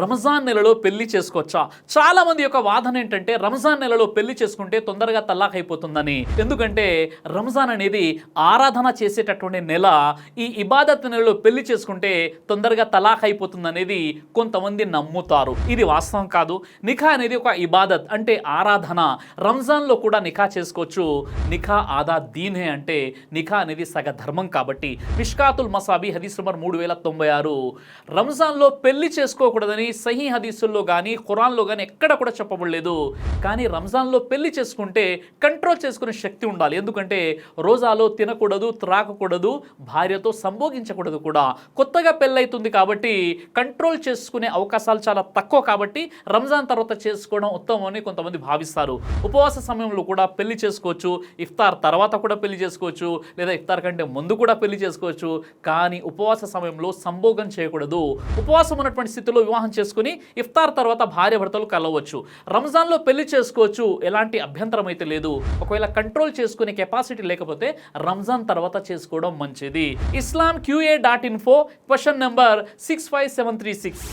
రంజాన్ నెలలో పెళ్లి చేసుకోవచ్చా? చాలా మంది యొక్క వాదన ఏంటంటే రంజాన్ నెలలో పెళ్లి చేసుకుంటే తొందరగా తల్లాక్ అయిపోతుందని. ఎందుకంటే రంజాన్ అనేది ఆరాధన చేసేటటువంటి నెల. ఈ ఇబాదత్ నెలలో పెళ్లి చేసుకుంటే తొందరగా తలాక్ అయిపోతుంది అనేది కొంతమంది నమ్ముతారు. ఇది వాస్తవం కాదు. నిఖా అనేది ఒక ఇబాదత్ అంటే ఆరాధన. రంజాన్లో కూడా నిఖా చేసుకోవచ్చు. నిఖా ఆదా దీన్ హే అంటే నిఖా అనేది సగ ధర్మం కాబట్టి. మిష్కాతుల్ మసాబీ హదీస్ నంబర్ 3096. రంజాన్లో పెళ్లి చేసుకోకూడదని సహీ హదీసుల్లో కానీ ఖురాన్లో కానీ ఎక్కడ కూడా చెప్పబడలేదు. కానీ రంజాన్లో పెళ్లి చేసుకుంటే కంట్రోల్ చేసుకునే శక్తి ఉండాలి. ఎందుకంటే రోజాలో తినకూడదు, త్రాగకూడదు, భార్యతో సంభోగించకూడదు కూడా. కొత్తగా పెళ్ళైతుంది కాబట్టి కంట్రోల్ చేసుకునే అవకాశాలు చాలా తక్కువ కాబట్టి రంజాన్ తర్వాత చేసుకోవడం ఉత్తమం అని కొంతమంది భావిస్తారు. ఉపవాస సమయంలో కూడా పెళ్లి చేసుకోవచ్చు, ఇఫ్తార్ తర్వాత కూడా పెళ్లి చేసుకోవచ్చు, లేదా ఇఫ్తార్ కంటే ముందు కూడా పెళ్లి చేసుకోవచ్చు. కానీ ఉపవాస సమయంలో సంభోగం చేయకూడదు. ఉపవాసం ఉన్నటువంటి స్థితిలో వివాహం చేసుకుని ఇఫ్తార్ తర్వాత భార్య భర్తలు కలవచ్చు. రంజాన్లో పెళ్లి చేసుకోవచ్చు, ఎలాంటి అభ్యంతరం అయితే లేదు. ఒకవేళ కంట్రోల్ చేసుకునే కెపాసిటీ లేకపోతే రంజాన్ తర్వాత చేసుకోవడం మంచిది. islamqa.info question number 65736.